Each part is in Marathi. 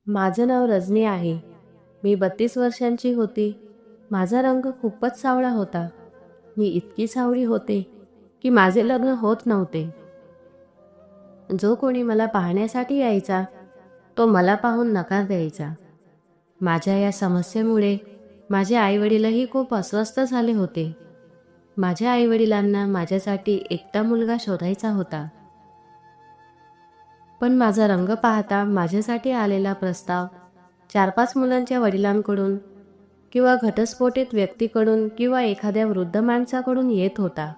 माझं नाव रजनी आहे. मी 32 वर्षांची होती. माझा रंग खूपच सावळा होता. मी इतकी सावळी होते की माझे लग्न होत नव्हते. जो कोणी मला पाहण्यासाठी यायचा तो मला पाहून नकार द्यायचा. माझ्या या समस्येमुळे माझे आईवडीलही खूप अस्वस्थ झाले होते. माझ्या आईवडिलांना माझ्यासाठी एकटा मुलगा शोधायचा होता. पण माझा रंग पाहता माझ्यासाठी आलेला प्रस्ताव 4-5 मुलांच्या वडिलांकडून किंवा घटस्फोटित व्यक्तीकडून किंवा एखाद्या वृद्ध माणसाकडून येत होता.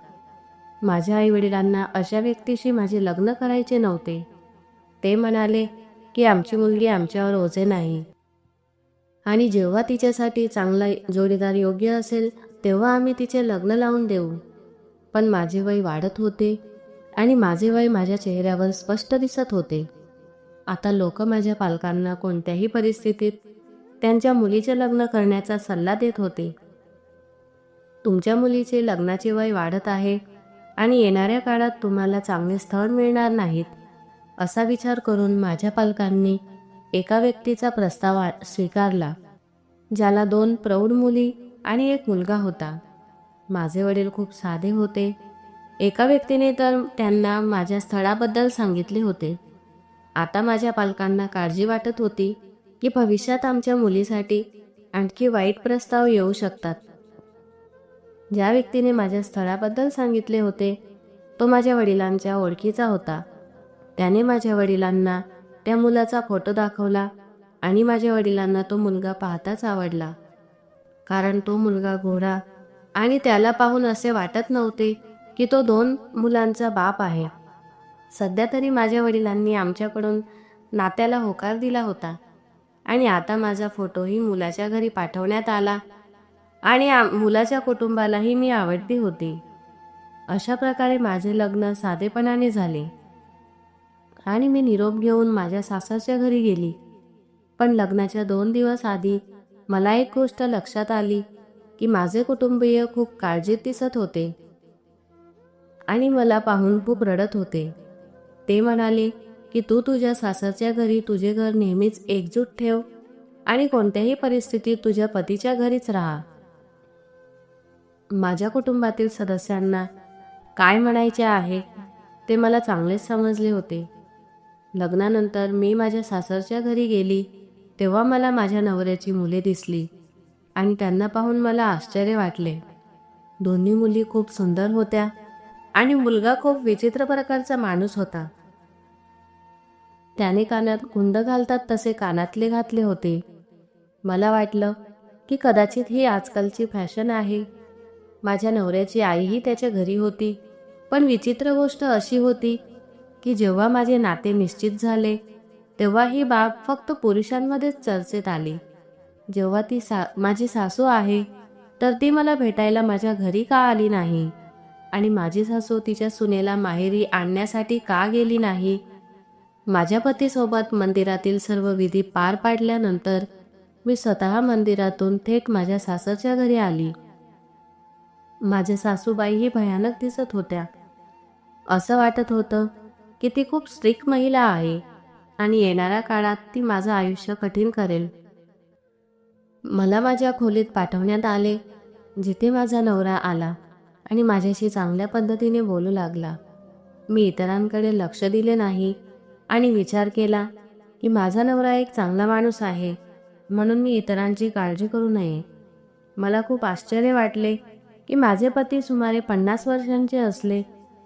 माझ्या आईवडिलांना अशा व्यक्तीशी माझे लग्न करायचे नव्हते. ते म्हणाले की आमची मुलगी आमच्यावर ओझे नाही आणि जेव्हा तिच्यासाठी चांगला जोडीदार योग्य असेल तेव्हा आम्ही तिचे लग्न लावून देऊ. पण माझे वय वाढत होते आणि माझे वय माझ्या चेहऱ्यावर स्पष्ट दिसत होते. आता लोक माझ्या पालकांना कोणत्याही परिस्थितीत त्यांच्या मुलीचे लग्न करण्याचा सल्ला देत होते. तुमच्या मुलीचे लग्नाचे वय वाढत आहे आणि येणाऱ्या काळात तुम्हाला चांगले स्थळ मिळणार नाहीत, असा विचार करून माझ्या पालकांनी एका व्यक्तीचा प्रस्ताव स्वीकारला, ज्याला 2 प्रौढ मुली आणि 1 मुलगा होता. माझे वडील खूप साधे होते. एका व्यक्तीने तर त्यांना माझ्या स्थळाबद्दल सांगितले होते. आता माझ्या पालकांना काळजी वाटत होती की भविष्यात आमच्या मुलीसाठी आणखी वाईट प्रस्ताव येऊ शकतात. ज्या व्यक्तीने माझ्या स्थळाबद्दल सांगितले होते तो माझ्या वडिलांच्या ओळखीचा होता. त्याने माझ्या वडिलांना त्या मुलाचा फोटो दाखवला आणि माझ्या वडिलांना तो मुलगा पाहताच आवडला. कारण तो मुलगा गोरा आणि त्याला पाहून असे वाटत नव्हते की तो 2 मुलांचा बाप आहे. सध्या तरी माझ्या वडिलांनी आमच्याकडून नात्याला होकार दिला होता आणि आता माझा फोटोही मुलाच्या घरी पाठवण्यात आला आणि मुलाच्या कुटुंबालाही मी आवडती होती. अशा प्रकारे माझे लग्न साधेपणाने झाले आणि मी निरोप घेऊन माझ्या सासरच्या घरी गेली. पण लग्नाच्या 2 दिवस आधी मला एक गोष्ट लक्षात आली की माझे कुटुंबीय खूप काळजीत दिसत होते आणि मला पाहून खूप रडत होते. ते म्हणाले की तू तुझ्या सासरच्या घरी तुझे घर नेहमीच एकजूट ठेव आणि कोणत्याही परिस्थितीत तुझ्या पतीच्या घरीच राहा. माझ्या कुटुंबातील सदस्यांना काय म्हणायचे आहे ते मला चांगलेच समजले होते. लग्नानंतर मी माझ्या सासरच्या घरी गेली तेव्हा मला माझ्या नवऱ्याची मुले दिसली आणि त्यांना पाहून मला आश्चर्य वाटले. दोन्ही मुली खूप सुंदर होत्या आणि मुलगा खूप विचित्र प्रकारचा माणूस होता. त्याने कानात गुंड घालतात तसे कानातले घातले होते. मला वाटलं की कदाचित ही आजकालची फॅशन आहे. माझ्या नवऱ्याची आईही त्याच्या घरी होती. पण विचित्र गोष्ट अशी होती की जेव्हा माझे नाते निश्चित झाले तेव्हा ही बाब फक्त पुरुषांमध्येच चर्चेत आली. जेव्हा ती माझी सासू आहे तर ती मला भेटायला माझ्या घरी का आली नाही आणि माझी सासू तिच्या सुनेला माहेरी आणण्यासाठी का गेली नाही. माझ्या पतीसोबत मंदिरातील सर्व विधी पार पाडल्यानंतर मी स्वतः मंदिरातून थेट माझ्या सासरच्या घरी आली. माझ्या सासूबाईही भयानक दिसत होत्या. असं वाटत होतं की ती खूप स्ट्रिक्ट महिला आहे आणि येणाऱ्या काळात ती माझं आयुष्य कठीण करेल. मला माझ्या खोलीत पाठवण्यात आले, जिथे माझा नवरा आला आणि माझ्याशी चांगल्या पद्धतीने बोलू लागला. मी इतरांकडे लक्ष दिले नाही आणि विचार केला की माझा नवरा एक चांगला माणूस आहे, म्हणून मी इतरांची काळजी करू नये. मला खूप आश्चर्य वाटले की माझे पती सुमारे 50 वर्षांचे असले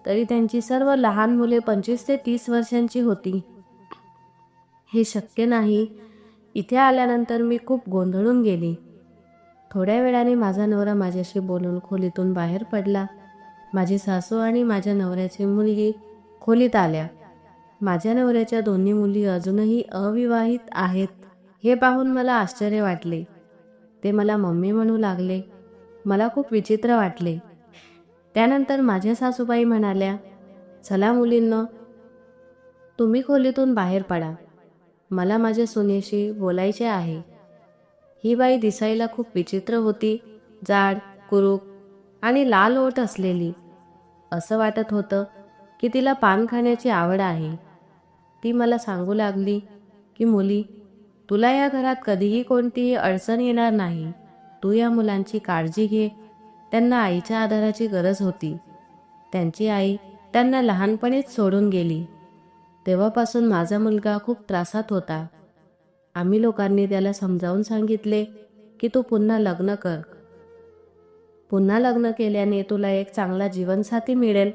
तरी त्यांची सर्व लहान मुले 25 ते 30 वर्षांची होती. हे शक्य नाही. इथे आल्यानंतर मी खूप गोंधळून गेली. थोड्या वेळाने माझा नवरा माझ्याशी बोलून खोलीतून बाहेर पडला. माझी सासू आणि माझ्या नवऱ्याची मुलगी खोलीत आल्या. माझ्या नवऱ्याच्या दोन्ही मुली अजूनही अविवाहित आहेत हे पाहून मला आश्चर्य वाटले. ते मला मम्मी म्हणू लागले. मला खूप विचित्र वाटले. त्यानंतर माझ्या सासूबाई म्हणाल्या, चला मुलींनो, तुम्ही खोलीतून बाहेर पडा. मला माझ्या सुनेशी बोलायचे आहे. ही बाई दिसायला खूप विचित्र होती. जाड, कुरूप आणि लाल ओठ असलेली. असं वाटत होतं की तिला पान खाण्याची आवड आहे. ती मला सांगू लागली की मुली, तुला या घरात कधीही कोणतीही अडचण येणार नाही. तू या मुलांची काळजी घे. त्यांना आईच्या आधाराची गरज होती. त्यांची आई त्यांना लहानपणीच सोडून गेली. तेव्हापासून माझा मुलगा खूप त्रासात होता. आम्ही लोकांनी त्याला समजावून सांगितले की तू पुन्हा लग्न कर. पुन्हा लग्न केल्याने तुला एक चांगला जीवनसाथी मिळेल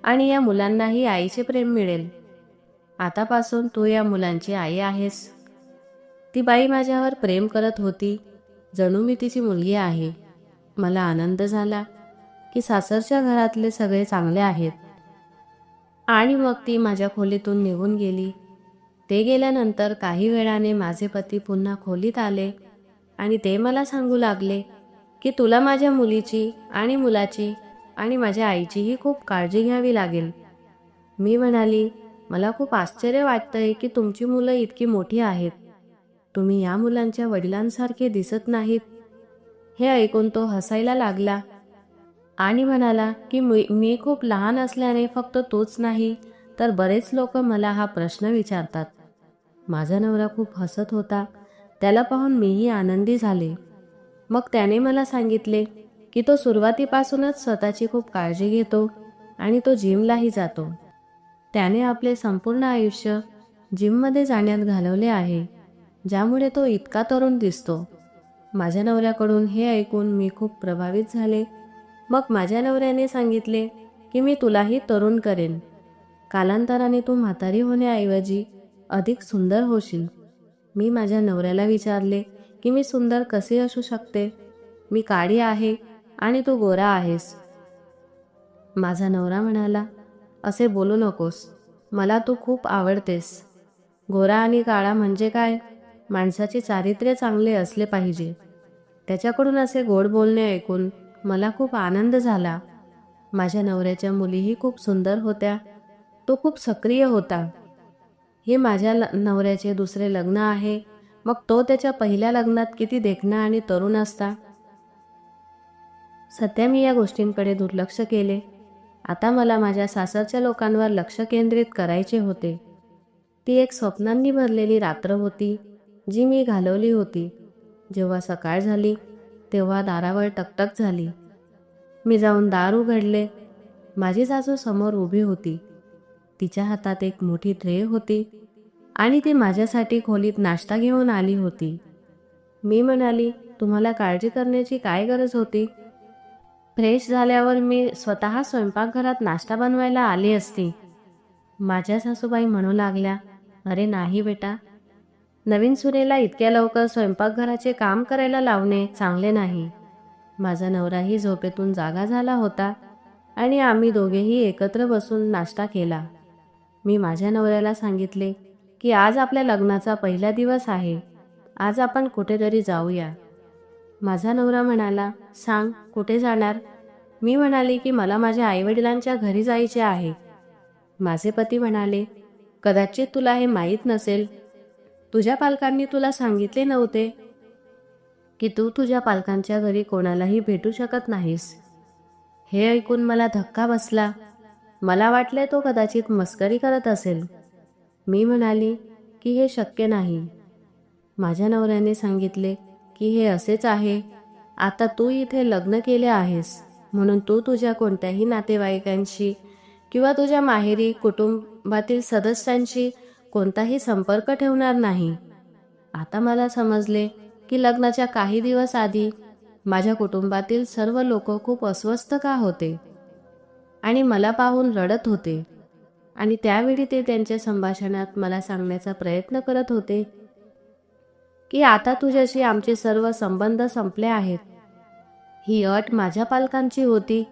आणि या मुलांनाही आईचे प्रेम मिळेल. आतापासून तू या मुलांची आई आहेस. ती बाई माझ्यावर प्रेम करत होती, जणू मी तिची मुलगी आहे. मला आनंद झाला की सासरच्या घरातले सगळे चांगले आहेत. आणि मग ती माझ्या खोलीतून निघून गेली. ते गेल्यानंतर काही वेळाने माझे पती पुन्हा खोलीत आले आणि ते मला सांगू लागले की तुला माझ्या मुलीची आणि मुलाची आणि माझ्या आईचीही खूप काळजी घ्यावी लागेल. मी म्हणाली, मला खूप आश्चर्य वाटतंय की तुमची मुलं इतकी मोठी आहेत. तुम्ही या मुलांच्या वडिलांसारखे दिसत नाहीत. हे ऐकून तो हसायला लागला आणि म्हणाला की मी खूप लहान असल्याने फक्त तोच नाही तर बरेच लोक मला हा प्रश्न विचारतात. माझा नवरा खूप हसत होता. त्याला पाहून मीही आनंदी झाले. मग त्याने मला सांगितले की तो सुरुवातीपासूनच स्वतःची खूप काळजी घेतो आणि तो जिमलाही जातो. त्याने आपले संपूर्ण आयुष्य जिममध्ये जाण्यात घालवले आहे, ज्यामुळे तो इतका तरुण दिसतो. माझ्या नवऱ्याकडून हे ऐकून मी खूप प्रभावित झाले. मग माझ्या नवऱ्याने सांगितले की मी तुलाही तरुण करेन. कालांतराने तू म्हातारी होण्याऐवजी अधिक सुंदर होशील. मी माझ्या नवऱ्याला विचारले की मी सुंदर कसे असू शकते? मी काळी आहे आणि तू गोरा आहेस. माझा नवरा म्हणाला, असे बोलू नकोस. मला तू खूप आवडतेस. गोरा आणि काळा म्हणजे काय? माणसाचे चारित्र्य चांगले असले पाहिजे. त्याच्याकडून असे गोड बोलणे ऐकून मला खूप आनंद झाला. माझ्या नवऱ्याच्या मुलीही खूप सुंदर होत्या. तो खूप सक्रिय होता. हे माझ्या नवऱ्याचे दुसरे लग्न आहे. मग तो त्याच्या पहिल्या लग्नात किती देखणा आणि तरुण असता. सध्या मी या गोष्टींकडे दुर्लक्ष केले. आता मला माझ्या सासरच्या लोकांवर लक्ष केंद्रित करायचे होते. ती एक स्वप्नांनी भरलेली रात्र होती जी मी घालवली होती. जेव्हा सकाळ झाली तेव्हा दारावर टकटक झाली. मी जाऊन दार उघडले. माझी सासू समोर उभी होती. तिच्या हातात एक मोठी ट्रे होती आणि ती माझ्यासाठी खोलीत नाश्ता घेऊन आली होती. मी म्हणाली, तुम्हाला काळजी करण्याची काय गरज होती? फ्रेश झाल्यावर मी स्वतः स्वयंपाकघरात नाश्ता बनवायला आली असती. माझ्या सासूबाई म्हणू लागल्या, अरे नाही बेटा, नवीन सुनेला इतक्या लवकर स्वयंपाकघराचे काम करायला लावणे चांगले नाही. माझा नवराही झोपेतून जागा झाला होता आणि आम्ही दोघेही एकत्र बसून नाश्ता केला. मी माझ्या नवऱ्याला सांगितले की आज आपल्या लग्नाचा पहिला दिवस आहे. आज आपण कुठेतरी जाऊया. माझा नवरा म्हणाला, सांग कुठे जाणार? मी म्हणाले की मला माझ्या आईवडिलांच्या घरी जायचे आहे. माझे पती म्हणाले, कदाचित तुला हे माहीत नसेल. तुझ्या पालकांनी तुला सांगितले नव्हते की तू तुझ्या पालकांच्या घरी कोणालाही भेटू शकत नाहीस. हे ऐकून मला धक्का बसला. मला वाटले तो कदाचित मस्करी करत असेल. मी म्हणाली की हे शक्य नाही. माझ्या नवऱ्याने सांगितले की हे असेच आहे. आता तू इथे लग्न केले आहेस म्हणून तू तुझ्या कोणत्याही नातेवाईकांशी किंवा तुझ्या माहेरी कुटुंबातील सदस्यांशी कोणताही संपर्क ठेवणार नाही. आता मला समजले की लग्नाच्या काही दिवस आधी माझ्या कुटुंबातील सर्व लोक खूप अस्वस्थ का होते आणि मला पाहून रडत होते. आणि त्यावेळी ते त्यांच्या संभाषणात मला सांगण्याचा प्रयत्न करत होते की आता तुझ्याशी आमचे सर्व संबंध संपले आहेत. ही अट माझ्या पालकांची होती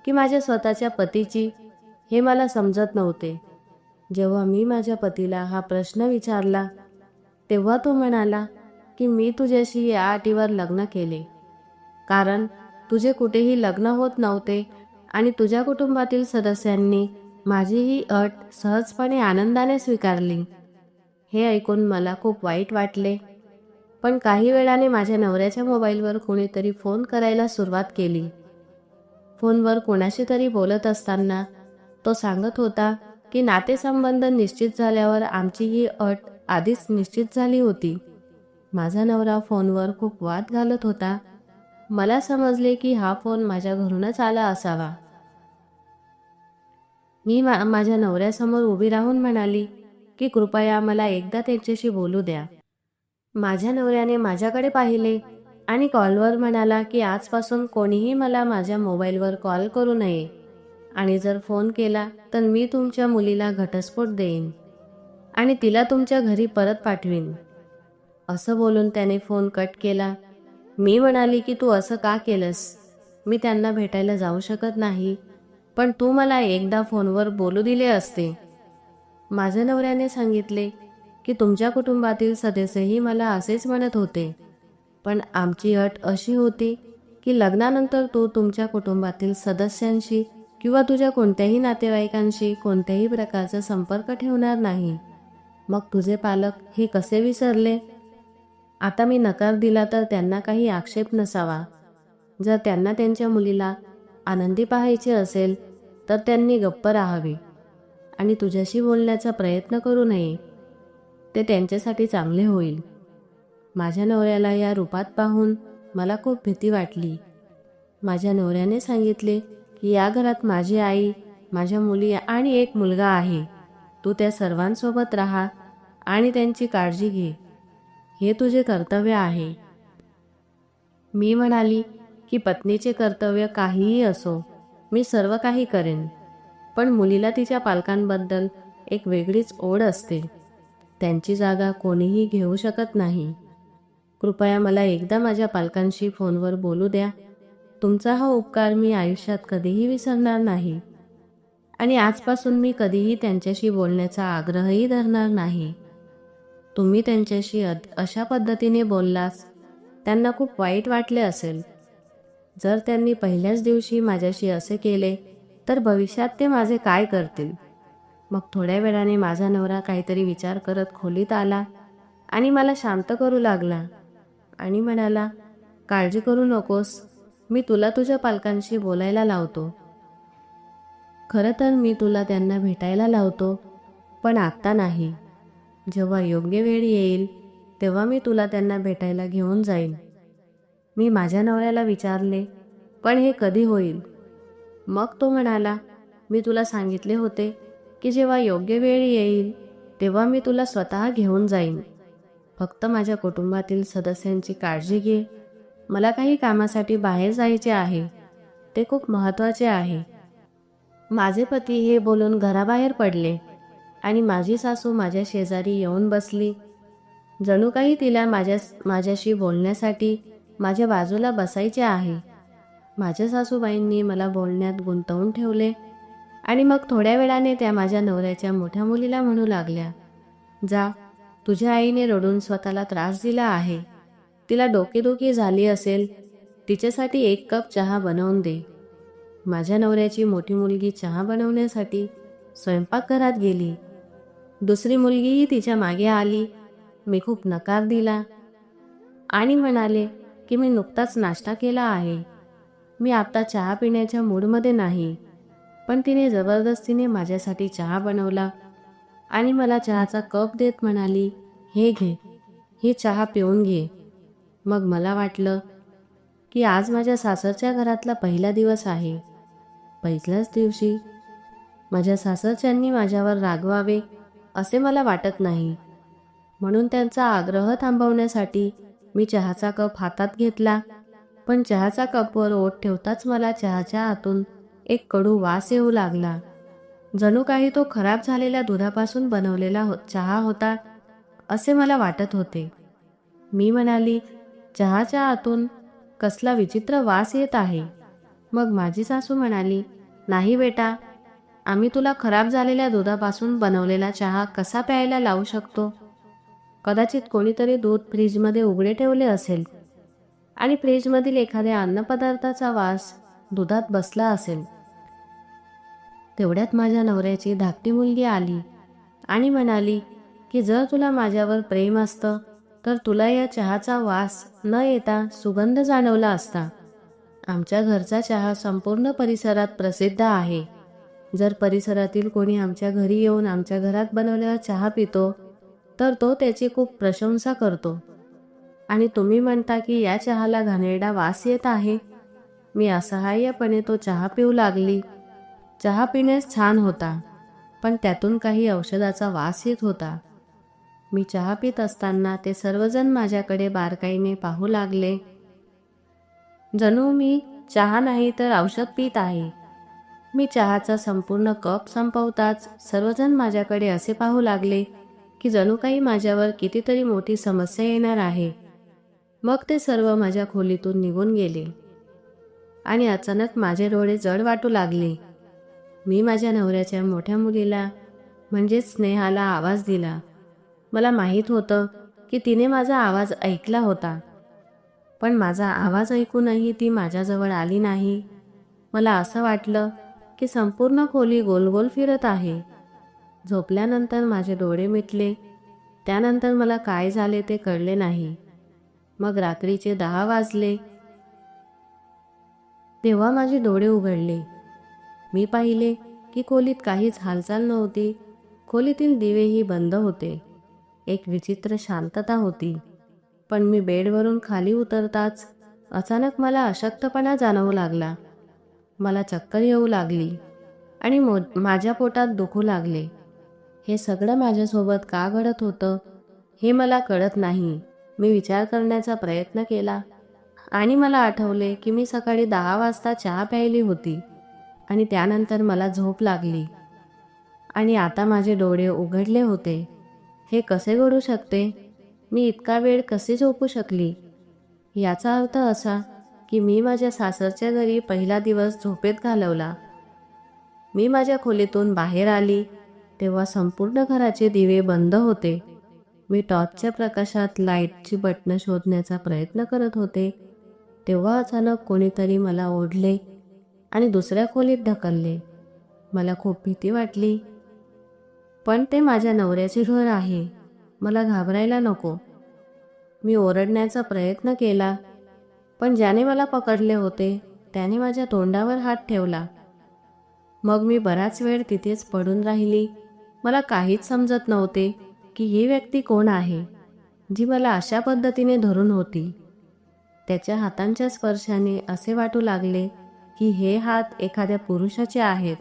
की माझ्या स्वतःच्या पतीची हे मला समजत नव्हते. जेव्हा मी माझ्या पतीला हा प्रश्न विचारला तेव्हा तो म्हणाला की मी तुझ्याशी या अटीवर लग्न केले कारण तुझे कुठेही लग्न होत नव्हते आणि तुझ्या कुटुंबातील सदस्यांनी माझी ही अट सहजपणे आनंदाने स्वीकारली. हे ऐकून मला खूप वाईट वाटले. पण काही वेळाने माझ्या नवऱ्याच्या मोबाईलवर कोणीतरी फोन करायला सुरुवात केली. फोनवर कोणाशी तरी बोलत असताना तो सांगत होता की नातेसंबंध निश्चित झाल्यावर आमची ही अट आधीच निश्चित झाली होती. माझा नवरा फोनवर खूप वाद घालत होता. मला समजले की हा फोन माझ्या घरूनच आला असावा. मी माझ्या नवऱ्यासमोर उभी राहून म्हणाली की कृपया मला एकदा त्यांच्याशी बोलू द्या. माझ्या नवऱ्याने माझ्याकडे पाहिले आणि कॉलवर म्हणाला की आजपासून कोणीही मला माझ्या मोबाईलवर कॉल करू नये आणि जर फोन केला तर मी तुमच्या मुलीला घटस्फोट देईन आणि तिला तुमच्या घरी परत पाठवीन. असं बोलून त्याने फोन कट केला. मी म्हणाली की तू असं का केलंस? मी त्यांना भेटायला जाऊ शकत नाही, पण तू मला एकदा फोनवर बोलू दिले असते. माझ्या नवऱ्याने सांगितले की तुमच्या कुटुंबातील सदस्यही मला असेच म्हणत होते, पण आमची अट अशी होती की लग्नानंतर तू तुमच्या कुटुंबातील सदस्यांशी किंवा तुझ्या कोणत्याही नातेवाईकांशी कोणत्याही प्रकारचा संपर्क ठेवणार नाही. मग तुझे पालक हे कसे विसरले? आता मी नकार दिला तर त्यांना काही आक्षेप नसावा. जर त्यांना त्यांच्या मुलीला आनंदी पाहायचे असेल तर त्यांनी गप्प राहावे आणि तुझ्याशी बोलण्याचा प्रयत्न करू नये. ते त्यांच्यासाठी चांगले होईल. माझ्या नवऱ्याला या रूपात पाहून मला खूप भीती वाटली. माझ्या नवऱ्याने सांगितले की या घरात माझी आई, माझ्या मुली आणि एक मुलगा आहे. तू त्या सर्वांसोबत राहा आणि त्यांची काळजी घे. हे तुझे कर्तव्य आहे. मी म्हणाली की पत्नीचे कर्तव्य काहीही असो, मी सर्व काही करेन, पण मुलीला तिच्या पालकांबद्दल एक वेगळीच ओढ असते. त्यांची जागा कोणीही घेऊ शकत नाही. कृपया मला एकदा माझ्या पालकांशी फोनवर बोलू द्या. तुमचा हा उपकार मी आयुष्यात कधीही विसरणार नाही आणि आजपासून मी कधीही त्यांच्याशी बोलण्याचा आग्रहही धरणार नाही. तुम्ही त्यांच्याशी अशा पद्धतीने बोललास, त्यांना खूप वाईट वाटले असेल. जर त्यांनी पहिल्याच दिवशी माझ्याशी असे केले तर भविष्यात ते माझे काय करतील? मग थोड्या वेळाने माझा नवरा काहीतरी विचार करत खोलीत आला आणि मला शांत करू लागला आणि म्हणाला, काळजी करू नकोस, मी तुला तुझ्या पालकांशी बोलायला लावतो. खरं तर मी तुला त्यांना भेटायला लावतो, पण आत्ता नाही. जेव्हा योग्य वेळ येईल तेव्हा मी तुला त्यांना भेटायला घेऊन जाईन. मी माझ्या नवऱ्याला विचारले, पण हे कधी होईल? मग तो म्हणाला, मी तुला सांगितले होते की जेव्हा योग्य वेळ येईल तेव्हा मी तुला स्वतः घेऊन जाईन. फक्त माझ्या कुटुंबातील सदस्यांची काळजी घे. मला काही कामासाठी बाहेर जायचे आहे. ते खूप महत्त्वाचे आहे. माझे पती हे बोलून घराबाहेर पडले आणि माझी सासू माझ्या शेजारी येऊन बसली. जणू काही तिला माझ्याशी बोलण्यासाठी माझ्या बाजूला बसायचे आहे. माझ्या सासूबाईंनी मला बोलण्यात गुंतवून ठेवले आणि मग थोड्या वेळाने त्या माझ्या नवऱ्याच्या मोठ्या मुलीला म्हणू लागल्या, जा, तुझ्या आईने रडून स्वतःला त्रास दिला आहे. तिला डोकेदुखी झाली असेल, तिच्यासाठी 1 कप चहा बनवून दे. माझ्या नवऱ्याची मोठी मुलगी चहा बनवण्यासाठी स्वयंपाकघरात गेली. दुसरी मुलगीही तिच्या मागे आली. मी खूप नकार दिला आणि म्हणाले की मी नुकताच नाश्ता केला आहे. मी आता चहा पिण्याच्या मूडमध्ये नाही. पण तिने जबरदस्तीने माझ्यासाठी चहा बनवला आणि मला चहाचा कप देत म्हणाली, हे घे, ही चहा पिऊन घे. मग मला वाटलं की आज माझ्या सासरच्या घरातला पहिला दिवस आहे. पहिल्याच दिवशी माझ्या सासरच्यांनी माझ्यावर रागवावे असे मला वाटत नाही. म्हणून त्यांचा आग्रह थांबवण्यासाठी मी चहाचा कप हातात घेतला, पण चहाचा कपवर ओठ ठेवताच मला चहाच्या आतून एक कडू वास येऊ लागला. जणू काही तो खराब झालेल्या दुधापासून बनवलेला चहा होता असे मला वाटत होते. मी म्हणाली, चहाच्या आतून कसला विचित्र वास येत आहे. मग माझी सासू म्हणाली, नाही बेटा, आम्ही तुला खराब झालेल्या दुधापासून बनवलेला चहा कसा प्यायला लावू शकतो? कदाचित कोणीतरी दूध फ्रीजमध्ये उघडे ठेवले असेल आणि फ्रीजमधील एखाद्या अन्नपदार्थाचा वास दुधात बसला असेल. तेवढ्यात माझ्या नवऱ्याची धाकटी मुलगी आली आणि म्हणाली की जर तुला माझ्यावर प्रेम असतं तर तुला या चहाचा वास न येता सुगंध जाणवला असता. आमच्या घरचा चहा संपूर्ण परिसरात प्रसिद्ध आहे. जर परिसरातील कोणी आमच्या घरी येऊन आमच्या घरात बनवलेला चहा पितो तर तो त्याची खूप प्रशंसा करतो. आणि तुम्ही म्हणता की या चहाला घाणेरडा वास येत आहे. मी असहाय्यपणे तो चहा पिऊ लागली. चहा पिण्यास छान होता, पण त्यातून काही औषधाचा वास येत होता. मी चहा पित असताना ते सर्वजण माझ्याकडे बारकाईने पाहू लागले. जणू मी चहा नाही तर औषध पित आहे. मी चहाचा संपूर्ण कप संपवताच सर्वजण माझ्याकडे असे पाहू लागले की जणू काही माझ्यावर कितीतरी मोठी समस्या येणार आहे. मग ते सर्व माझ्या खोलीतून निघून गेले आणि अचानक माझे डोळे जड वाटू लागले. मी माझ्या नवऱ्याच्या मोठ्या मुलीला म्हणजेच स्नेहाला आवाज दिला. मला माहीत होतं की तिने माझा आवाज ऐकला होता, पण माझा आवाज ऐकूनही ती माझ्याजवळ आली नाही. मला असं वाटलं की संपूर्ण खोली गोल गोल फिरत आहे. झोपल्यानंतर माझे डोळे मिटले. त्यानंतर मला काय झाले ते कळले नाही. मग रात्रीचे 10 वाजले तेव्हा माझे डोळे उघडले. मी पाहिले की खोलीत काहीच हालचाल नव्हती. खोलीतील दिवेही बंद होते. एक विचित्र शांतता होती. पण मी बेडवरून खाली उतरताच अचानक मला अशक्तपणा जाणवू लागला. मला चक्कर येऊ लागली आणि माझ्या पोटात दुखू लागले. हे सगळं माझ्यासोबत का घडत होतं हे मला कळत नाही. मी विचार करण्याचा प्रयत्न केला आणि मला आठवले की मी सकाळी 10 वाजता चहा प्यायली होती आणि त्यानंतर मला झोप लागली आणि आता माझे डोळे उघडले होते. हे कसे घडू शकते? मी इतका वेळ कसे झोपू शकली? याचा अर्थ असा की मी माझ्या सासरच्या घरी पहिला दिवस झोपेत घालवला. मी माझ्या खोलीतून बाहेर आली तेव्हा संपूर्ण घराचे दिवे बंद होते. मी टॉर्चच्या प्रकाशात लाईटची बटणं शोधण्याचा प्रयत्न करत होते. तेव्हा अचानक कोणीतरी मला ओढले आणि दुसऱ्या खोलीत ढकलले. मला खूप भीती वाटली, पण ते माझ्या नवऱ्याचे घर आहे. मला घाबरायला नको. मी ओरडण्याचा प्रयत्न केला, पण ज्याने मला पकडले होते त्याने माझ्या तोंडावर हात ठेवला. मग मी बराच वेळ तिथेच पडून राहिली. मला काहीच समजत नव्हते की ही व्यक्ती कोण आहे जी मला अशा पद्धतीने धरून होती. त्याच्या हातांच्या स्पर्शाने असे वाटू लागले की हे हात एखाद्या पुरुषाचे आहेत.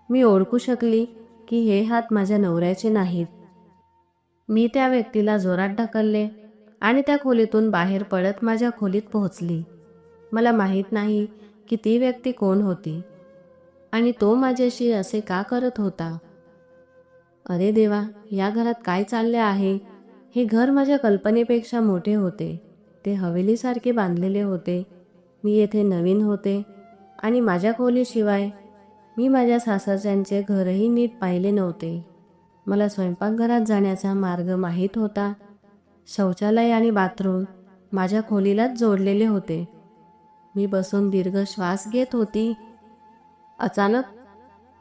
मी ओळखू शकली की हे हात माझ्या नवऱ्याचे नाहीत. मी त्या व्यक्तीला जोरात ढकलले आणि त्या खोलीतून बाहेर पडत माझ्या खोलीत पोहोचली. मला माहीत नाही की ती व्यक्ती कोण होती आणि तो माझ्याशी असे का करत होता. अरे देवा, या घरात काय चालले आहे? हे घर माझ्या कल्पनेपेक्षा मोठे होते. ते हवेलीसारखे बांधलेले होते. मी येथे नवीन होते आणि माझ्या खोलीशिवाय मी माझ्या सासरच्यांचे घरही नीट पाहिले नव्हते. मला स्वयंपाकघरात जाण्याचा मार्ग माहीत होता. शौचालय आणि बाथरूम माझ्या खोलीलाच जोडलेले होते. मी बसून दीर्घ श्वास घेत होती. अचानक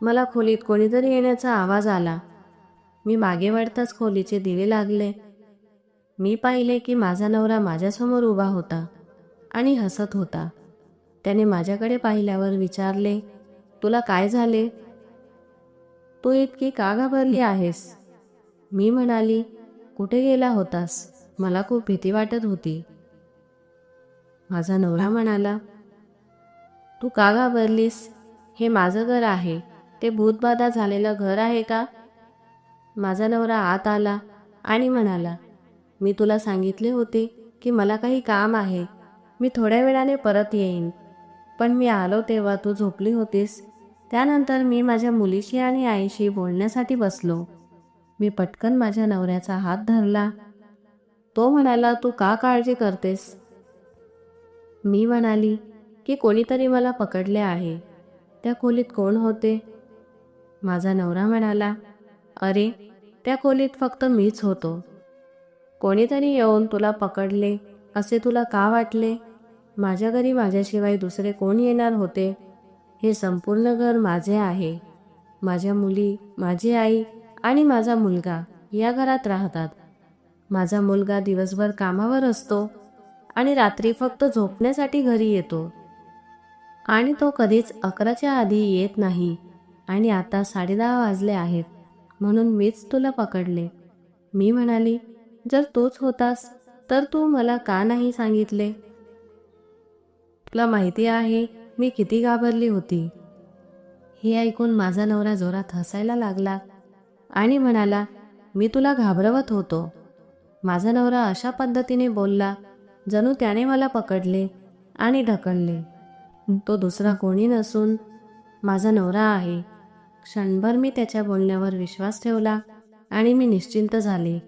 मला खोलीत कोणीतरी येण्याचा आवाज आला. मी मागे वळताच खोलीचे दिवे लागले. मी पाहिले की माझा नवरा माझ्यासमोर उभा होता आणि हसत होता. त्याने माझ्याकडे पाहिल्यावर विचारले, तुला काय झाले? तू इतकी का घाबरली आहेस? मी म्हणाली, कुठे गेला होतास? मला खूप भीती वाटत होती. माझा नवरा म्हणाला, तू का घाबरलीस? हे माझं घर आहे. ते भूतबाधा झालेलं घर आहे का? माझा नवरा आत आला आणि म्हणाला, मी तुला सांगितले होते की मला काही काम आहे. मी थोड्या वेळाने परत येईन. पण मी आलो तेव्हा तू झोपली होतीस. त्यानंतर मी माझ्या मुलीशी आणि आईशी बोलण्यासाठी बसलो. मी पटकन माझ्या नवऱ्याचा हात धरला. तो म्हणाला, तू का काळजी करतेस? मी म्हणाली की कोणीतरी मला पकडले आहे. त्या खोलीत कोण होते? माझा नवरा म्हणाला, अरे, त्या खोलीत फक्त मीच होतो. कोणीतरी येऊन तुला पकडले असे तुला का वाटले? माझ्या घरी माझ्याशिवाय दुसरे कोण येणार होते? हे संपूर्ण घर माझे आहे. माझ्या मुली, माझी आई आणि माझा मुलगा या घरात राहतात. माझा मुलगा दिवसभर कामावर असतो आणि रात्री फक्त झोपण्यासाठी घरी येतो. आणि तो कधीच 11च्या आधी येत नाही. आणि आता 10:30 वाजले आहेत, म्हणून मीच तुला पकडले. मी म्हणाली, जर तोच होतास तर तू मला का नाही सांगितले? तुला माहिती आहे मी किती घाबरली होती. हे ऐकून माझा नवरा जोरात हसायला लागला आणि म्हणाला, मी तुला घाबरवत होतो. माझा नवरा अशा पद्धतीने बोलला जणू त्याने मला पकडले आणि ढकलले. तो दुसरा कोणी नसून माझा नवरा आहे. क्षणभर मी त्याच्या बोलण्यावर विश्वास ठेवला आणि मी निश्चिंत झाले.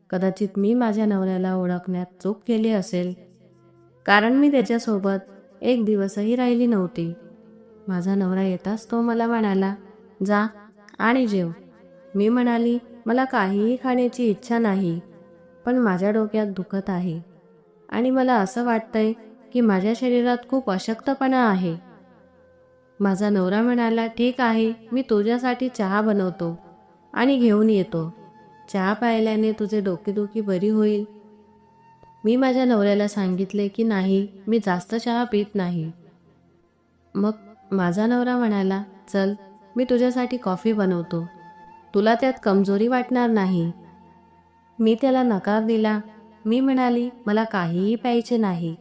कदाचित मी माझ्या नवऱ्याला ओळखण्यात चूक केली असेल, कारण मी त्याच्यासोबत एक दिवसही राहिली नव्हती. माझा नवरा येताच तो मला म्हणाला, जा आणि जेव. मी म्हणाली, मला काहीही खाण्याची इच्छा नाही, पण माझ्या डोक्यात दुखत आहे आणि मला असं वाटतंय की माझ्या शरीरात खूप अशक्तपणा आहे. माझा नवरा म्हणाला, ठीक आहे, मी तुझ्यासाठी चहा बनवतो आणि घेऊन येतो. चहा प्यायल्याने तुझे डोकेदुखी बरी होईल. मी माझ्या नवऱ्याला सांगितले की नाही, मी जास्त चहा पित नाही. मग माझा नवरा म्हणाला, चल मी तुझ्यासाठी कॉफी बनवतो, तुला त्यात कमजोरी वाटणार नाही. मी त्याला नकार दिला. मी म्हणाली, मला काहीही प्यायचे नाही.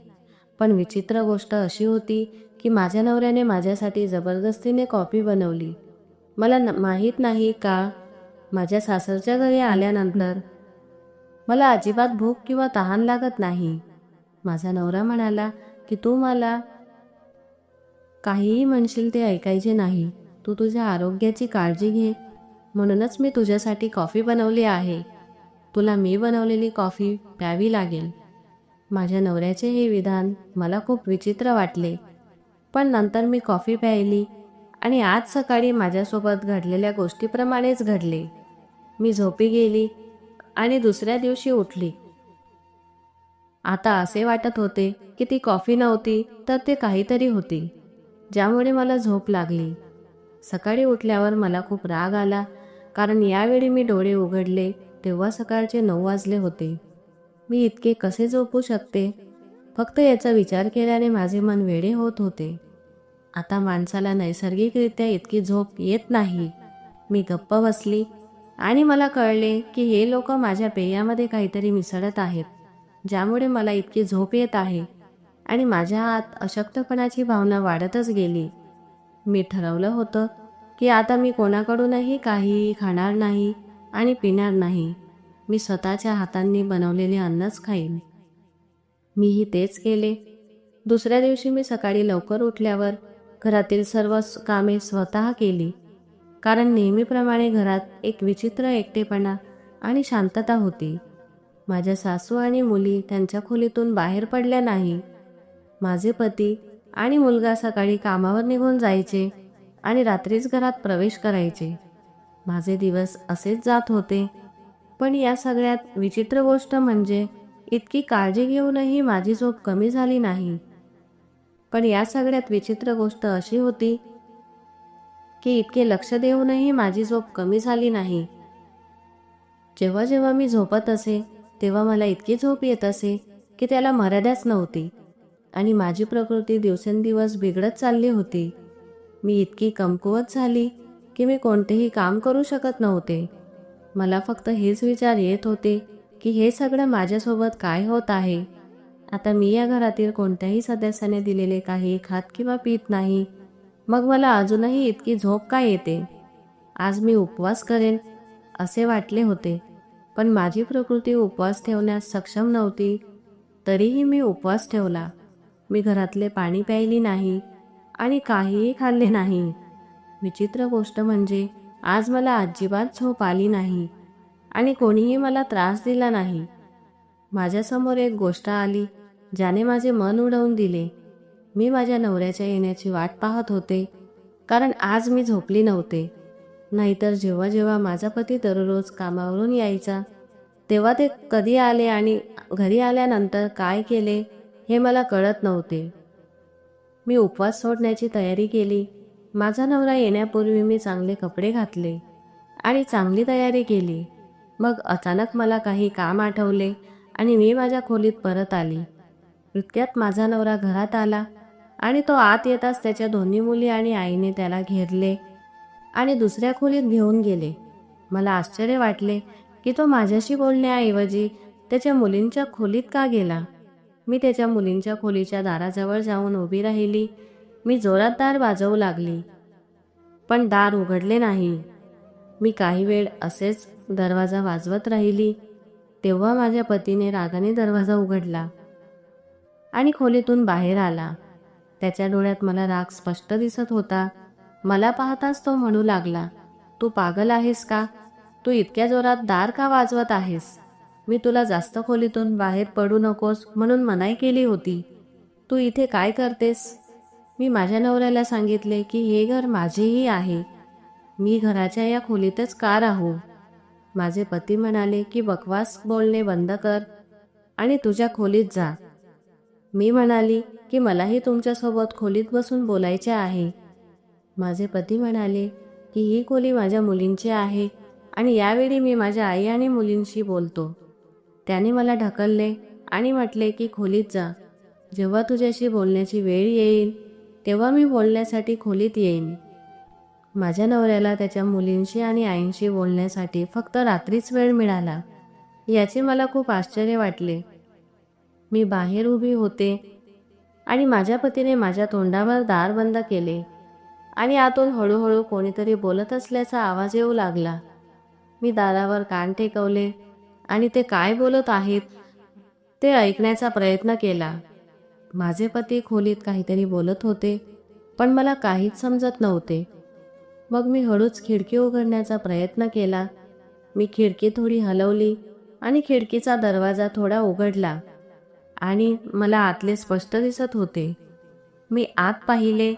पण विचित्र गोष्ट अशी होती की माझ्या नवऱ्याने माझ्यासाठी जबरदस्तीने कॉफी बनवली. मला माहीत नाही का, माझ्या सासरच्या घरी आल्यानंतर मला अजिबात भूक किंवा तहान लागत नाही. माझा नवरा म्हणाला की तू मला काहीही म्हणशील ते ऐकायचे नाही. तू तुझ्या आरोग्याची काळजी घे, म्हणूनच मी तुझ्यासाठी कॉफी बनवली आहे. तुला मी बनवलेली कॉफी प्यावी लागेल. माझ्या नवऱ्याचे हे विधान मला खूप विचित्र वाटले, पण नंतर मी कॉफी प्यायली आणि आज सकाळी माझ्यासोबत घडलेल्या गोष्टीप्रमाणेच घडले. मी झोपी गेली आणि दुसऱ्या दिवशी उठली. आता असे वाटत होते की ती कॉफी नव्हती तर ते काहीतरी होती, ज्यामुळे मला झोप लागली. सकाळी उठल्यावर मला खूप राग आला, कारण यावेळी मी डोळे उघडले तेव्हा सकाळचे 9 वाजले होते. मी इतके कसे झोपू शकते? फक्त याचा विचार केल्याने माझे मन वेडे होत होते. आता माणसाला नैसर्गिकरित्या इतकी झोप येत नाही. मी गप्प बसली आणि मला कळले की हे लोक माझ्या पेयामध्ये काहीतरी मिसळत आहेत, ज्यामुळे मला इतकी झोप येत आहे आणि माझ्या आत अशक्तपणाची भावना वाढतच गेली. मी ठरवलं होतं की आता मी कोणाकडूनही काहीही खाणार नाही आणि पिणार नाही. मी स्वतःच्या हातांनी बनवलेले अन्नच खाईन. मीही तेच केले. दुसऱ्या दिवशी मी सकाळी लवकर उठल्यावर घरातील सर्व कामे स्वतः केली, कारण नेहमीप्रमाणे घरात एक विचित्र एकटेपणा आणि शांतता होती. माझ्या सासू आणि मुली त्यांच्या खोलीतून बाहेर पडल्या नाही. माझे पती आणि मुलगा सकाळी कामावर निघून जायचे आणि रात्रीच घरात प्रवेश करायचे. माझे दिवस असेच जात होते. पण या सगळ्यात विचित्र गोष्ट म्हणजे इतकी काळजी घेऊनही माझी झोप कमी झाली नाही. पण या सगळ्यात विचित्र गोष्ट अशी होती की इतके लक्ष देऊनही माझी झोप कमी झाली नाही. जेव्हा जेव्हा मी झोपत असे तेव्हा मला इतकी झोप येत असे की त्याला मर्यादाच नव्हती आणि माझी प्रकृती दिवसेंदिवस बिघडत चालली होती. मी इतकी कमकुवत झाली की मी कोणतेही काम करू शकत नव्हते. मला फक्त हेच विचार येत होते की हे सगळं माझ्यासोबत काय होत आहे. आता मी या घरातील कोणत्याही सदस्याने दिलेले काही खात किंवा पित नाही, मग मला अजूनही इतकी झोप काय येते? आज मी उपवास करेन असे वाटले होते, पण माझी प्रकृती उपवास ठेवण्यास सक्षम नव्हती. तरीही मी उपवास ठेवला. मी घरातले पाणी प्यायली नाही आणि काहीही खाल्ले नाही. विचित्र गोष्ट म्हणजे आज मला अजिबात झोप आली नाही आणि कोणीही मला त्रास दिला नाही. माझ्यासमोर एक गोष्ट आली ज्याने माझे मन उडवून दिले. मी माझ्या नवऱ्याच्या येण्याची वाट पाहत होते, कारण आज मी झोपली नव्हते. नाहीतर जेव्हा जेव्हा माझा पती दररोज कामावरून यायचा तेव्हा ते कधी आले आणि घरी आल्यानंतर काय केले हे मला कळत नव्हते. मी उपवास सोडण्याची तयारी केली. माझा नवरा येण्यापूर्वी मी चांगले कपडे घातले आणि चांगली तयारी केली. मग अचानक मला काही काम आठवले आणि मी माझ्या खोलीत परत आली. इतक्यात माझा नवरा घरात आला आणि तो आत येताच त्याच्या दोन्ही मुली आणि आईने त्याला घेरले आणि दुसऱ्या खोलीत घेऊन गेले. मला आश्चर्य वाटले की तो माझ्याशी बोलण्याऐवजी त्याच्या मुलींच्या खोलीत का गेला? मी त्याच्या मुलींच्या खोलीच्या दाराजवळ जाऊन उभी राहिली. मी जोरात दार वाजवू लागली, पण दार उघडले नाही. मी काही वेळ असेच दरवाजा वाजवत राहिली. तेव्हा माझ्या पतीने रागाने दरवाजा उघडला आणि खोलीतून बाहेर आला. त्याच्या डोळ्यात मला राग स्पष्ट दिसत होता. मला पाहताच तो म्हणू लागला, तू पागल आहेस का? तू इतक्या जोरात दार का वाजवत आहेस? मी तुला जास्त खोलीतून बाहेर पडू नकोस म्हणून मनाई केली होती. तू इथे काय करतेस? मी माझ्या नवऱ्याला सांगितले की हे घर माझेही आहे. मी घराच्या या खोलीतच का राहू? माझे पती म्हणाले की बकवास बोलणे बंद कर आणि तुझ्या खोलीत जा. मी म्हणाली की मलाही तुमच्यासोबत खोलीत बसून बोलायचे आहे. माझे पती म्हणाले की ही खोली माझ्या मुलींची आहे आणि यावेळी मी माझ्या आई आणि मुलींशी बोलतो. त्याने मला ढकलले आणि म्हटले की खोलीत जा. जेव्हा तुझ्याशी बोलण्याची वेळ येईल तेव्हा मी बोलण्यासाठी खोलीत येईन. माझ्या नवऱ्याला त्याच्या मुलींशी आणि आईंशी बोलण्यासाठी फक्त रात्रीच वेळ मिळाला. याचे मला खूप आश्चर्य वाटले. मी बाहेर उभी होते आणि माझ्या पतीने माझ्या तोंडावर दार बंद केले आणि आतून हळूहळू कोणीतरी बोलत असल्याचा आवाज येऊ लागला. मी दारावर कान टेकवले आणि ते काय बोलत आहेत ते ऐकण्याचा प्रयत्न केला. माझे पती खोलीत काहीतरी बोलत होते, पण मला काहीच समजत नव्हते. मग मी हळूच खिडकी उघडण्याचा प्रयत्न केला. मी खिडकी थोडी हलवली आणि खिडकीचा दरवाजा थोडा उघडला आणि मला आतले स्पष्ट दिसत होते. मी आत पाहिले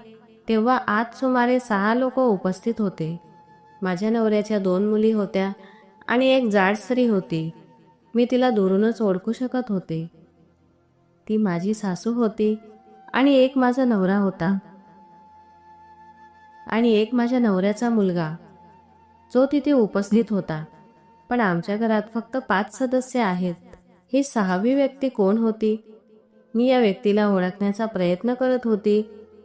तेव्हा आत सुमारे 6 लोक उपस्थित होते. माझ्या नवऱ्याच्या 2 मुली होत्या आणि एक जाड स्त्री होती. मी तिला दुरूनच ओळखू शकत होते. ती माझी सासू होती आणि एक माझा नवरा होता आणि एक माझ्या नवऱ्याचा मुलगा जो तिथे उपस्थित होता. पण आमच्या घरात फक्त 5 सदस्य आहेत. ही 6वी व्यक्ती कोण होती? मी या व्यक्तीला ओळखण्याचा प्रयत्न करत होती,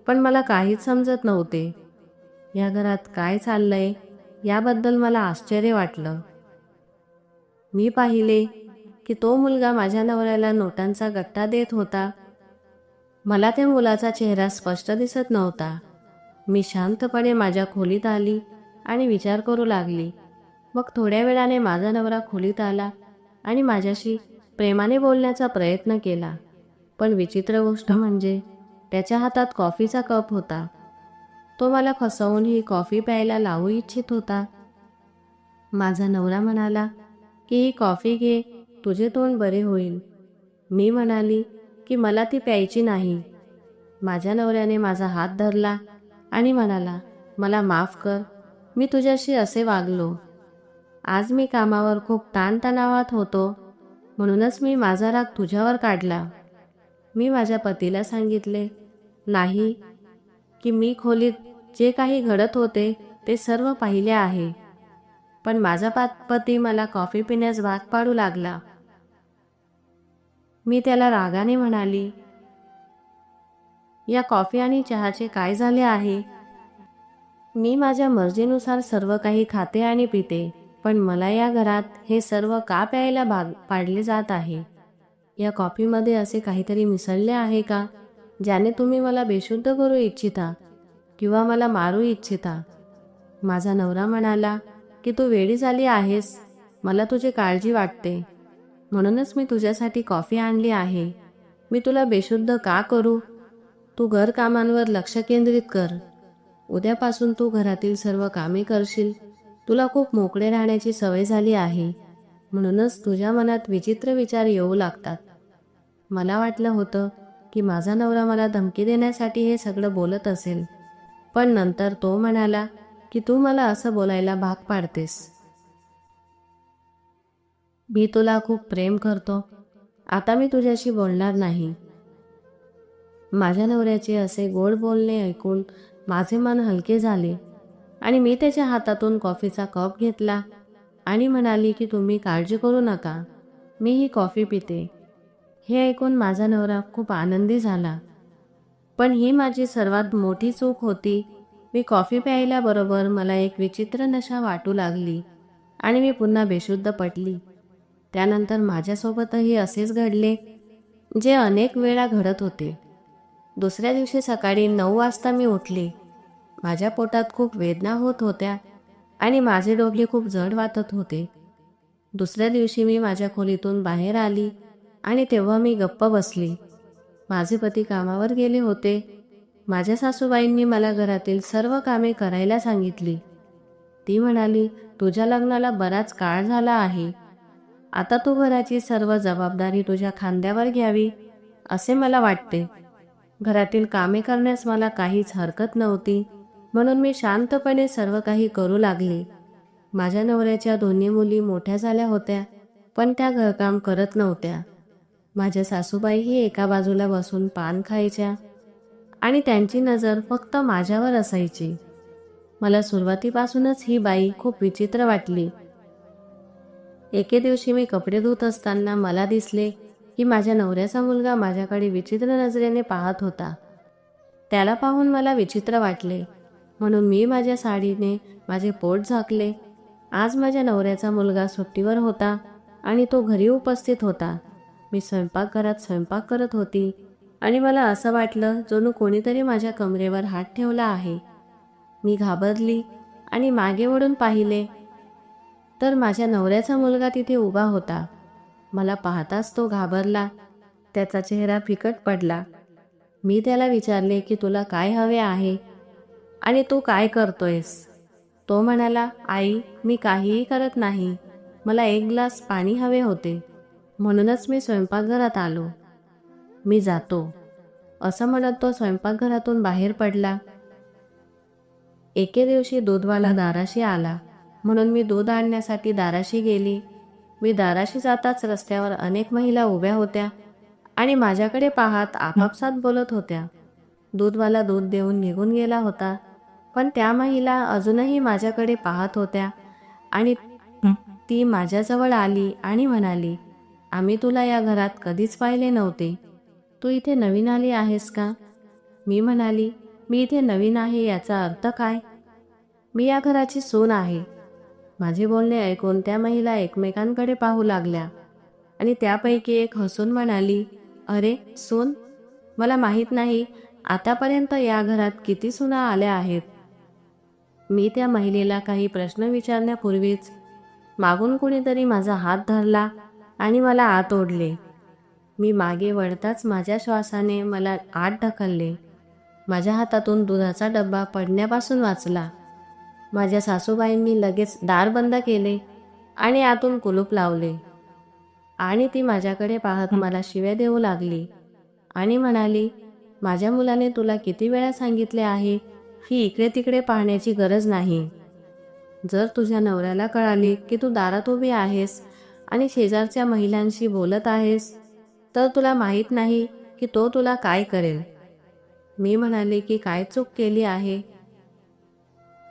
पण मला काहीच समजत नव्हते. या घरात काय चाललंय याबद्दल मला आश्चर्य वाटलं. मी पाहिले की तो मुलगा माझ्या नवऱ्याला नोटांचा गट्टा देत होता. मला त्या मुलाचा चेहरा स्पष्ट दिसत नव्हता. मी शांतपणे माझ्या खोलीत आली आणि विचार करू लागली. मग थोड्या वेळाने माझा नवरा खोलीत आला आणि माझ्याशी प्रेमाने बोलण्याचा प्रयत्न केला. पण विचित्र गोष्ट म्हणजे त्याच्या हातात कॉफीचा कप होता. तो मला फसवून ही कॉफी प्यायला लावू इच्छित होता. माझा नवरा म्हणाला की ही कॉफी घे, तुझे तोंड बरे होईल. मी म्हणाली की मला ती प्यायची नाही. माझ्या नवऱ्याने माझा हात धरला आणि म्हणाला, मला माफ कर, मी तुझ्याशी असे वागलो. आज मी कामावर खूप ताणतणावात होतो, म्हणूनच मी माझा राग तुझ्यावर काढला. मी माझ्या पतीला सांगितले नाही की मी खोलीत जे काही घडत होते ते सर्व पाहिले आहे. पण माझा पती मला कॉफी पिण्यास भाग पाडू लागला. मी त्याला रागाने म्हणाली, या कॉफी आणि चहाचे काय झाले आहे? मी माझ्या मर्जीनुसार सर्व काही खाते आणि पिते, पण मला या घरात हे सर्व का प्यायला भाग पाडले जात आहे? या कॉफीमध्ये असे काहीतरी मिसळले आहे का ज्याने तुम्ही मला बेशुद्ध करू इच्छिता किंवा मला मारू इच्छिता? माझा नवरा म्हणाला की तू वेडी झाली आहेस, मला तुझी काळजी वाटते, म्हणूनच मी तुझ्यासाठी कॉफी आणली आहे. मी तुला बेशुद्ध का करू? तू घरकामांवर लक्ष केंद्रित कर. उद्यापासून तू घरातील सर्व कामे करशील. तुला खूप मोकळे राहण्याची सवय झाली आहे, म्हणूनच तुझ्या मनात विचित्र विचार येऊ लागतात. मला वाटलं होतं की माझा नवरा मला धमकी देण्यासाठी हे सगळं बोलत असेल, पण नंतर तो म्हणाला की तू मला असं बोलायला भाग पाडतेस. मी तुला खूप प्रेम करतो, आता मी तुझ्याशी बोलणार नाही. माझ्या नवऱ्याचे असे गोड बोलणे ऐकून माझे मन हलके झाले आणि मी त्याच्या हातातून कॉफीचा कप घेतला आणि म्हणाली की तुम्ही काळजी करू नका, मी ही कॉफी पिते. हे ऐकून माझा नवरा खूप आनंदी झाला. पण ही माझी सर्वात मोठी चूक होती. मी कॉफी प्यायल्याबरोबर मला एक विचित्र नशा वाटू लागली आणि मी पुन्हा बेशुद्ध पडली. त्यानंतर माझ्यासोबतही असेच घडले, जे अनेक वेळा घडत होते. दुसऱ्या दिवशी सकाळी 9 वाजता मी उठले. माझ्या पोटात खूप वेदना होत होत्या आणि माझे डोके खूप जड वाटत होते. दुसऱ्या दिवशी मी माझ्या खोलीतून बाहेर आली आणि तेव्हा मी गप्प बसली. माझे पती कामावर गेले होते. माझ्या सासूबाईंनी मला घरातील सर्व कामे करायला सांगितली. ती म्हणाली, तुझ्या लग्नाला बराच काळ झाला आहे. आता तू घराची सर्व जबाबदारी तुझ्या खांद्यावर घ्यावी असे मला वाटते. घरातील कामे करण्यास मला काहीच हरकत नव्हती, म्हणून मी शांतपणे सर्व काही करू लागले. माझ्या नवऱ्याच्या दोन्ही मुली मोठ्या झाल्या होत्या, पण त्या घरकाम करत नव्हत्या. माझ्या सासूबाईही एका बाजूला बसून पान खायच्या आणि त्यांची नजर फक्त माझ्यावर असायची. मला सुरुवातीपासूनच ही बाई खूप विचित्र वाटली. एके दिवशी मी कपडे धुत असताना मला दिसले की माझ्या नवऱ्याचा मुलगा माझ्याकडे विचित्र नजरेने पाहत होता. त्याला पाहून मला विचित्र वाटले, म्हणून मी माझ्या साडीने माझे पोट झाकले. आज माझ्या नवऱ्याचा मुलगा सुट्टीवर होता आणि तो घरी उपस्थित होता. मी स्वयंपाकघरात स्वयंपाक करत होती आणि मला असं वाटलं जणू कोणीतरी माझ्या कमरेवर हात ठेवला आहे. मी घाबरली आणि मागे वळून पाहिले तर माझ्या नवऱ्याचा मुलगा तिथे उभा होता. मला पाहताच तो घाबरला. त्याचा चेहरा फिकट पडला. मी त्याला विचारले की तुला काय हवे आहे आणि तू काय करतोयस? तो म्हणाला, आई, मी काहीही करत नाही. मला 1 ग्लास पाणी हवे होते, म्हणूनच मी स्वयंपाकघरात आलो. मी जातो, असं म्हणत तो स्वयंपाकघरातून बाहेर पडला. एके दिवशी दूधवाला दाराशी आला, म्हणून मी दूध आणण्यासाठी दाराशी गेली. मी दाराशी जाताच रस्त्यावर अनेक महिला उभ्या होत्या आणि माझ्याकडे पाहत आपापसात बोलत होत्या. दूधवाला दूध देऊन निघून गेला होता, पण त्या महिला अजूनही माझ्याकडे पाहत होत्या आणि ती माझ्याजवळ आली आणि म्हणाली, आम्ही तुला या घरात कधीच पाहिले नव्हते. तू इथे नवीन आली आहेस का? मी म्हणाली, मी इथे नवीन आहे याचा अर्थ काय? मी या घराची सून आहे. माझे बोलणे ऐकून त्या महिला एकमेकांकडे पाहू लागल्या आणि त्यापैकी एक हसून म्हणाली, अरे सून, मला माहीत नाही आतापर्यंत या घरात किती सुना आल्या आहेत. मी त्या महिलेला काही प्रश्न विचारण्यापूर्वीच मागून कुणीतरी माझा हात धरला आणि मला आत ओढले. मी मागे वळताच माझ्या श्वासाने मला आत ढकलले. माझ्या हातातून दुधाचा डब्बा पडण्यापासून वाचला. माझ्या सासूबाईंनी लगेच दार बंद केले आणि आतून कुलूप लावले आणि ती माझ्याकडे पाहत मला शिव्या देऊ लागली आणि म्हणाली, माझ्या मुलाने तुला किती वेळा सांगितले आहे ही इकडे तिकडे पाहण्याची गरज नाही. जर तुझ्या नवऱ्याला कळाले की तू दारात उभी आहेस आणि शेजारच्या महिलांशी बोलत आहेस, तर तुला माहीत नाही की तो तुला काय करेल. मी म्हणाले की काय चूक केली आहे?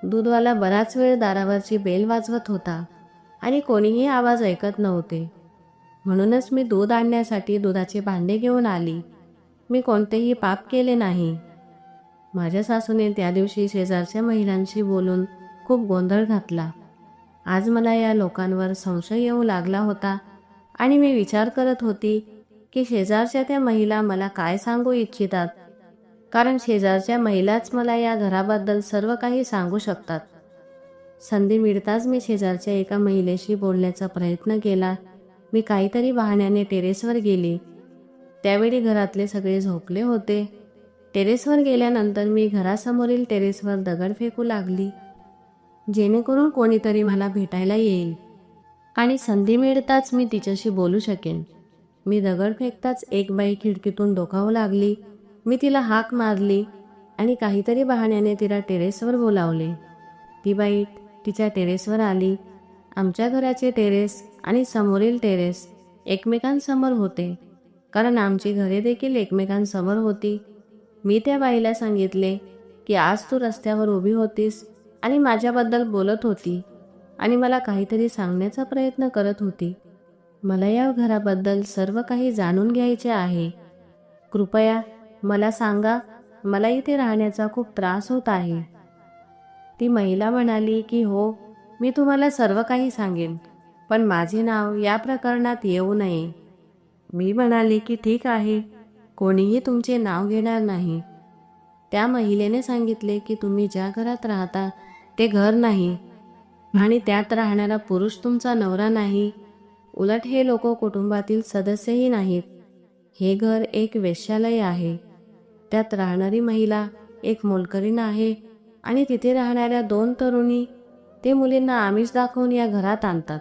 दूधवाला बराच वेळ दारावरची बेल वाजवत होता आणि कोणीही आवाज ऐकत नव्हते. म्हणूनच मी दूध आणण्यासाठी दुधाचे भांडे घेऊन आली. मी कोणतेही पाप केले नाही. माझ्या सासूने त्या दिवशी शेजारच्या महिलांशी बोलून खूप गोंधळ घातला. आज मला या लोकांवर संशय येऊ लागला होता आणि मी विचार करत होती की शेजारच्या त्या महिला मला काय सांगू इच्छितात, कारण शेजारच्या महिलाच मला या घराबद्दल सर्व काही सांगू शकतात. संधी मिळताच मी शेजारच्या एका महिलेशी बोलण्याचा प्रयत्न केला. मी काहीतरी बहाण्याने टेरेसवर गेली. त्यावेळी घरातले सगळे झोपले होते. टेरेसवर गेल्यानंतर मी घरासमोरील टेरेसवर दगड फेकू लागली, जेणेकरून कोणीतरी मला भेटायला येईल आणि संधी मिळताच मी तिच्याशी बोलू शकेन. मी दगड फेकताच एक बाई खिडकीतून डोकावू लागली. मी तिला हाक मारली आणि काहीतरी बहाण्याने तिला टेरेसवर बोलावले. ती बाई तिच्या टेरेसवर आली. आमच्या घराचे टेरेस आणि समोरील टेरेस एकमेकांसमोर होते, कारण आमची घरे देखील एकमेकांसमोर होती. मी त्या बाईला सांगितले की आज तू रस्त्यावर उभी होतीस आणि माझ्याबद्दल बोलत होती आणि मला काहीतरी सांगण्याचा प्रयत्न करत होती. मला या घराबद्दल सर्व काही जाणून घ्यायचे आहे. कृपया मला सांगा, मला इथे राहण्याचा खूप त्रास होत आहे. ती महिला म्हणाली की हो, मी तुम्हाला सर्व काही सांगेन. पण माझे नाव या प्रकरणात येऊ नये. मी म्हणाले की ठीक आहे, कोणीही तुमचे नाव घेणार नाही. त्या महिलेने सांगितले की तुम्ही ज्या घरात राहता ते घर नाही आणि त्यात राहणारा पुरुष तुमचा नवरा नाही. उलट हे लोक कुटुंबातील सदस्यही नाहीत. हे घर एक वेश्यालय आहे. त्यात राहणारी महिला एक मोलकरीण आहे आणि तिथे राहणाऱ्या 2 तरुणी ते मुलींना आमिष दाखवून या घरात आणतात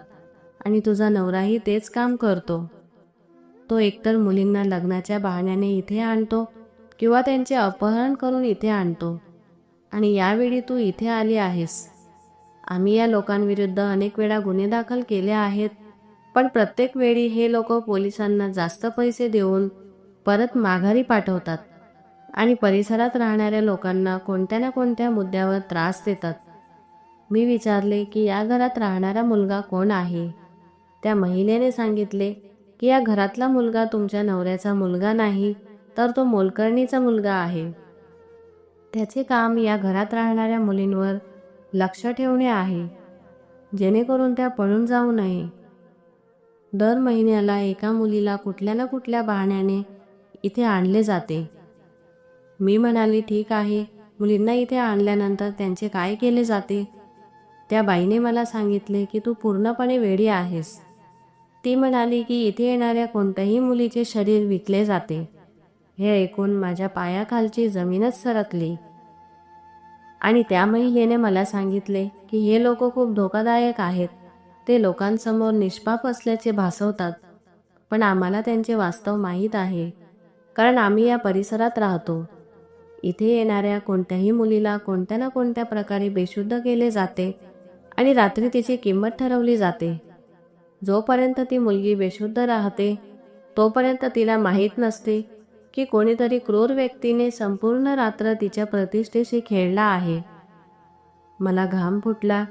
आणि तुझा नवराही तेच काम करतो. तो एकतर मुलींना लग्नाच्या बहाण्याने इथे आणतो किंवा त्यांचे अपहरण करून इथे आणतो. आणि यावेळी तू इथे आली आहेस. आम्ही या लोकांविरुद्ध अनेक वेळा गुन्हे दाखल केले आहेत, पण प्रत्येक वेळी हे लोक पोलिसांना जास्त पैसे देऊन परत माघारी पाठवतात आणि परिसरात राहणाऱ्या लोकांना कोणत्या ना कोणत्या मुद्द्यावर त्रास देतात. मी विचारले की या घरात राहणारा मुलगा कोण आहे. त्या महिलेने सांगितले की या घरातला मुलगा तुमच्या नवऱ्याचा मुलगा नाही, तर तो मोलकरणीचा मुलगा आहे. त्याचे काम या घरात राहणाऱ्या मुलींवर लक्ष ठेवणे आहे, जेणेकरून त्या पळून जाऊ नये. दर महिन्याला एका मुलीला कुठल्या ना कुठल्या बहाण्याने इथे आणले जाते. मी म्हणाली ठीक आहे, मुलींना इथे आणल्यानंतर त्यांचे काय केले जाते. त्या बाईने मला सांगितले की तू पूर्णपणे वेडी आहेस. ती म्हणाली की इथे येणाऱ्या कोणत्याही मुलीचे शरीर विकले जाते. हे ऐकून माझ्या पायाखालची जमीनच सरकली. आणि त्या महिलेने मला सांगितले की हे लोक खूप धोकादायक आहेत. ते लोकांसमोर निष्पाप असल्याचे भासवतात, पण आम्हाला त्यांचे वास्तव माहीत आहे, कारण आम्ही या परिसरात राहतो. इथे येणाऱ्या कोणत्याही मुलीला कोणत्या ना कोणत्या प्रकारे बेशुद्ध केले जाते आणि रात्री तिची किंमत ठरवली जाते. जोपर्यंत ती मुलगी बेशुद्ध राहते तोपर्यंत तिला माहीत नसते की कोणीतरी क्रूर व्यक्तीने संपूर्ण रात्र तिच्या प्रतिष्ठेशी खेळला आहे. मला घाम फुटला.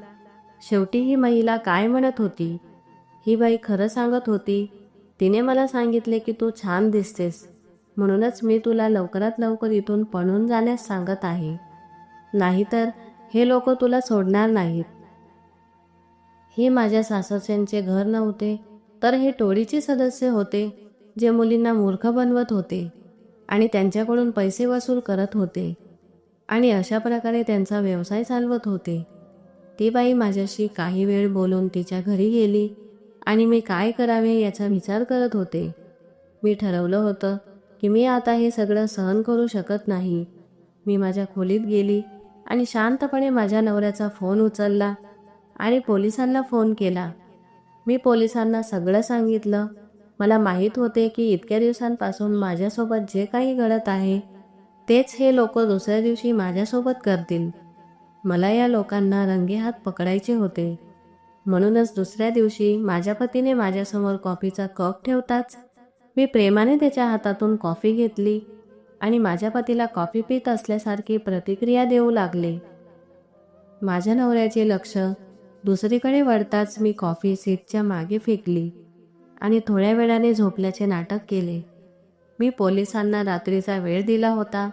शेवटी ही महिला काय म्हणत होती? ही बाई खरं सांगत होती. तिने मला सांगितले की तू छान दिसतेस, म्हणूनच मी तुला लवकरात लवकर इथून पळून जाण्यास सांगत आहे, नाहीतर हे लोक तुला सोडणार नाहीत. हे माझ्या सासरच्यांचे घर नव्हते, तर हे टोळीचे सदस्य होते जे मुलींना मूर्ख बनवत होते आणि त्यांच्याकडून पैसे वसूल करत होते आणि अशा प्रकारे त्यांचा व्यवसाय चालवत होते. ती बाई माझ्याशी काही वेळ बोलून तिच्या घरी गेली आणि मी काय करावे याचा विचार करत होते. मी ठरवलं होतं की मी आता हे सगळं सहन करू शकत नाही. मी माझ्या खोलीत गेली आणि शांतपणे माझ्या नवऱ्याचा फोन उचलला आणि पोलिसांना फोन केला. मी पोलिसांना सगळं सांगितलं. मला माहीत होते की इतक्या दिवसांपासून माझ्यासोबत जे काही घडत आहे तेच हे लोक दुसऱ्या दिवशी माझ्यासोबत करतील. मला या लोकांना रंगेहात पकडायचे होते. म्हणूनच दुसऱ्या दिवशी माझ्या पतीने माझ्यासमोर कॉफीचा कप ठेवताच मी प्रेमाने त्याच्या हातातून कॉफी घेतली आणि माझ्या पतीला कॉफी पीत असल्यासारखी प्रतिक्रिया देऊ लागले. माझ्या नवऱ्याचे लक्ष दुसरीकडे वळताच मी कॉफी सीटच्या मागे फेकली आणि थोड्या वेळाने झोपल्याचे नाटक केले. मी पोलिसांना रात्रीचा वेळ दिला होता,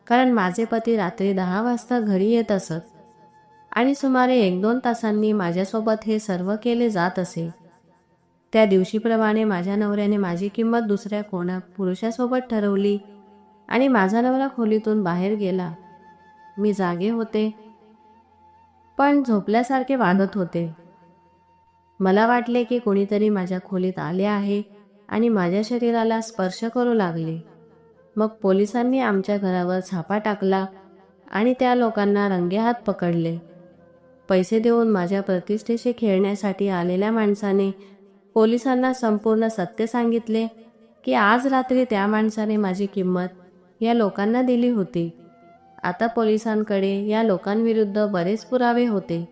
कारण माझे पती रात्री 10 वाजता घरी येत असत आणि सुमारे 1-2 तासांनी माझ्यासोबत हे सर्व केले जात असे. त्या दिवशीप्रमाणे माझ्या नवऱ्याने माझी किंमत दुसऱ्या कोणा पुरुषासोबत ठरवली आणि माझा नवरा खोलीतून बाहेर गेला. मी जागे होते, पण झोपल्यासारखे वागत होते. मला वाटले की कोणीतरी माझ्या खोलीत आले आहे आणि माझ्या शरीराला स्पर्श करू लागले. मग पोलिसांनी आमच्या घरावर छापा टाकला आणि त्या लोकांना रंगेहात पकडले. पैसे देऊन माझ्या प्रतिष्ठेशी खेळण्यासाठी आलेल्या माणसाने पोलिसांना संपूर्ण सत्य सांगितले की आज रात्री त्या माणसाने माझी किंमत या लोकांना दिली होती. आता पोलिसांकडे या लोकांविरुद्ध बरेच पुरावे होते.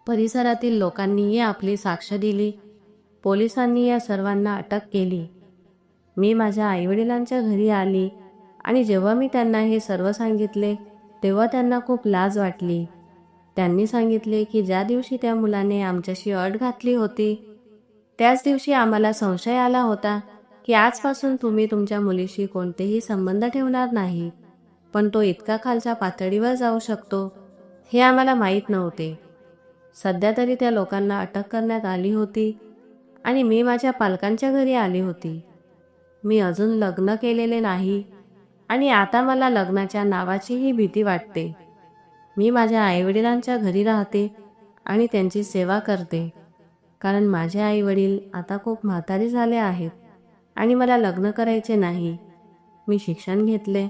परिसरातील लोकांनीही आपली साक्ष दिली. पोलिसांनी या सर्वांना अटक केली. मी माझ्या आईवडिलांच्या घरी आली आणि जेव्हा मी त्यांना हे सर्व सांगितले तेव्हा त्यांना खूप लाज वाटली. त्यांनी सांगितले की ज्या दिवशी त्या मुलाने आमच्याशी अट घातली होती त्याच दिवशी आम्हाला संशय आला होता की आजपासून तुम्ही तुमच्या मुलीशी कोणतेही संबंध ठेवणार नाही, पण तो इतका खालच्या पातळीवर जाऊ शकतो हे आम्हाला माहीत नव्हते. सध्या तरी त्या लोकांना अटक करण्यात आली होती आणि मी माझ्या पालकांच्या घरी आली होती. मी अजून लग्न केलेले नाही आणि आता मला लग्नाच्या नावाचीही भीती वाटते. मी माझ्या आईवडिलांच्या घरी राहते आणि त्यांची सेवा करते, कारण माझे आईवडील आता खूप म्हातारे झाले आहेत आणि मला लग्न करायचे नाही. मी शिक्षण घेतले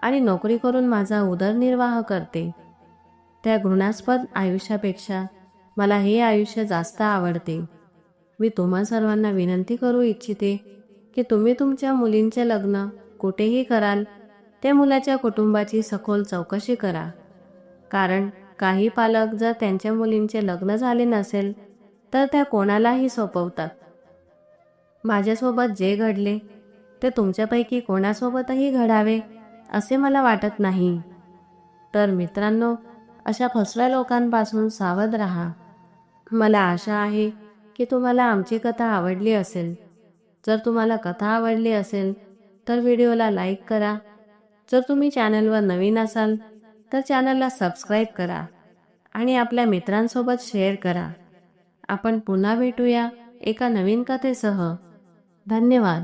आणि नोकरी करून माझा उदरनिर्वाह करते. त्या घृणास्पद आयुष्यापेक्षा मला हे आयुष्य जास्त आवडते. मी तुम्हा सर्वांना विनंती करू इच्छिते की तुम्ही तुमच्या मुलींचे लग्न कुठेही कराल, त्या मुलाच्या कुटुंबाची सखोल चौकशी करा. कारण काही पालक जर त्यांच्या मुलींचे लग्न झाले नसेल तर त्या कोणालाही सोपवतात. माझ्यासोबत जे घडले ते तुमच्यापैकी कोणासोबतही घडावे असे मला वाटत नाही. तर मित्रांनो, अशा फसव्या लोकांपासून सावध राहा. मला आशा आहे की तुम्हाला आमची कथा आवडली असेल. जर तुम्हाला कथा आवडली असेल तर व्हिडिओला लाईक करा. जर तुम्ही चॅनलवर नवीन असाल तर चॅनलला सबस्क्राईब करा आणि आपल्या मित्रांसोबत शेअर करा. आपण पुन्हा भेटूया एका नवीन कथेसह. धन्यवाद.